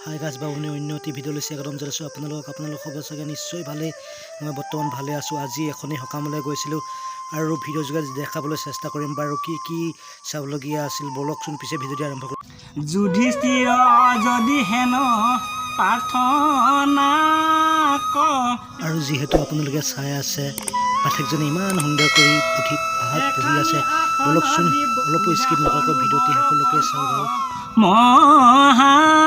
হাই গাছ বাবুনি অন্য এটি ভিডিঅ' লৈছে একদম জনাইছোঁ আপোনালোক খবৰ চাগে নিশ্চয় ভালেই। মই বৰ্তমান ভালে আছোঁ। আজি এখনেই সকামলৈ গৈছিলোঁ আৰু ভিডিঅ' যোগে দেখাবলৈ চেষ্টা কৰিম বাৰু কি চাবলগীয়া আছিল। বলকচোন পিছে ভিডিঅ'টি আৰম্ভ কৰোঁ। যুধিষ্ঠিৰ যদি হেন প্ৰাৰ্থনা আৰু যিহেতু আপোনালোকে চাই আছে পাঠকজনে ইমান সুন্দৰ কৰি পুথি ভাষাত পঢ়ি আছে, বলকচোন অলপো স্কিপ নকৰাকৈ ভিডিঅ'টি সকলোকে চাওক আৰু মহাভাৰতৰ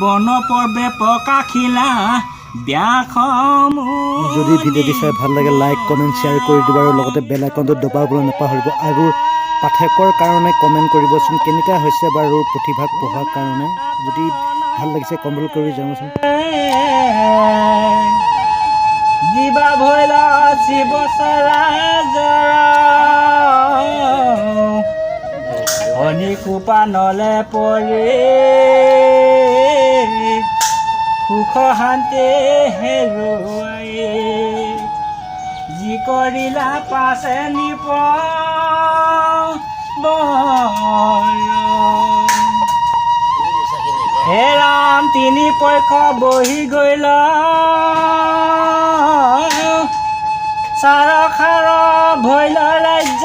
বন পৰ্বে প্ৰকাশিলা ব্যাসমূহ। যদি ভিডিঅ'টি চাই ভাল লাগে লাইক কমেণ্ট শ্বেয়াৰ কৰি দিব আৰু লগতে বেল আইকনটো দবাবলৈ নাপাহৰিব আৰু পাঠকৰ কাৰণে কমেণ্ট কৰিবচোন কেনেকুৱা হৈছে বাৰু পুথিভাগ পঢ়াৰ কাৰণে। যদি ভাল লাগিছে কমেণ্ট কৰি জনাবচোন। জীৱা ভৈলা শিৱ চৰাজৰা শনি কোপা নলে পৰি সুখ শান্তি হেৰুৱাই যি কৰিলা পাছে নিপ হে ৰাম তিনি পক্ষ বহি গ'ল চাৰ খাৰ ভৈল ৰাজ্য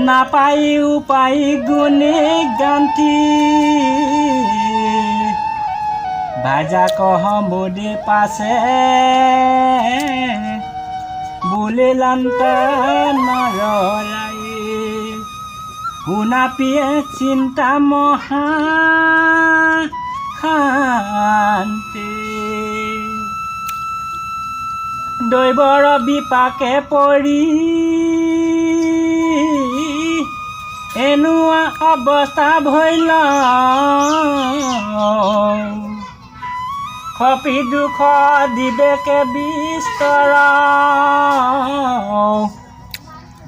নাপাই উপায় গুণী গান্তি ভাজা কহ মোদে পাছে বোলে লান্ত নৰলাই শুনা পিয়ে চিন্তা মহা শান্তি দৈৱৰ বিপাকে পৰি এনেকুৱা অৱস্থা ভৈল খপি দুখ দিবেকে বিস্তৰ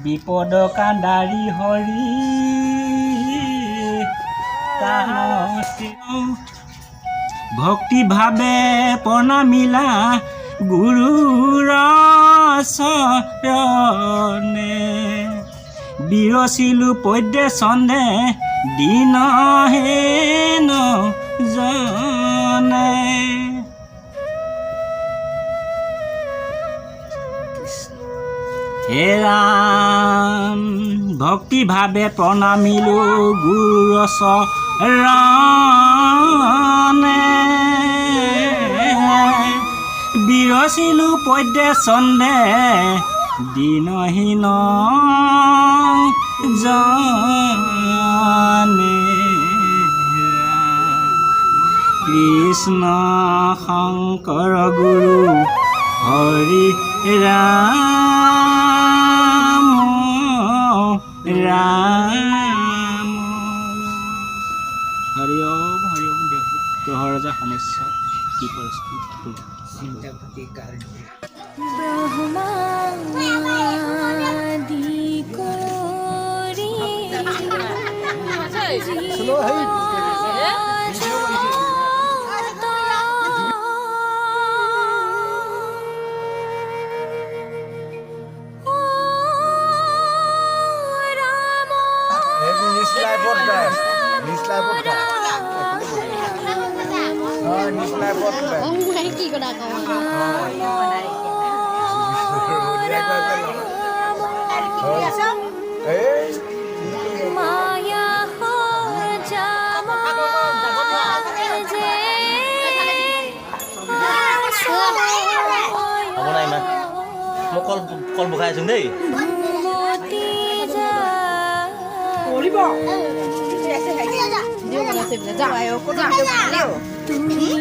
বিপদ কাণ্ডাৰী হৰি ভক্তি ভাৱে প্ৰণামিলা গুৰুৰ চৰণে বিৰচিলো পদ্যে চন্দে দিন হেন জনে হে ৰাম ভক্তি ভাৱে প্ৰণামিলো গুৰুৰ চৰণে বিৰচিলো পদ্যে চন্দে দিনহীন জনে কৃষ্ণ শংকৰ গুৰু হৰি ৰাম ৰাম হৰি ওম গ্ৰহ ৰজা শনেশ্বৰ কি পৰিস্থিতি চিন্তা ভক্তি মই কল বখাই আছো দেই আমি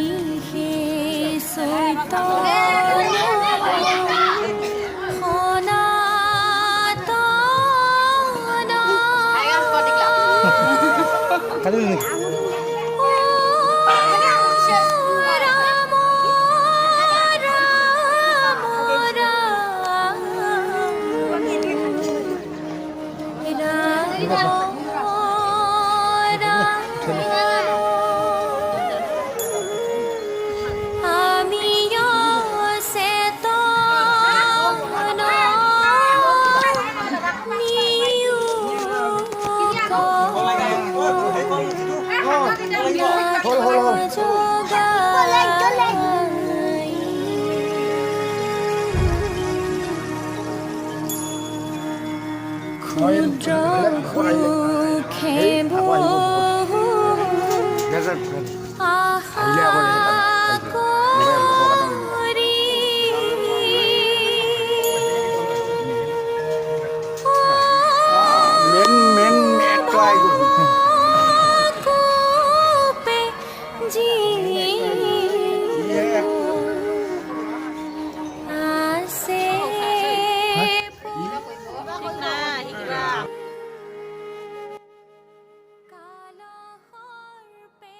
ক্ষুদ্ৰ সুখে আহিলে আকৌ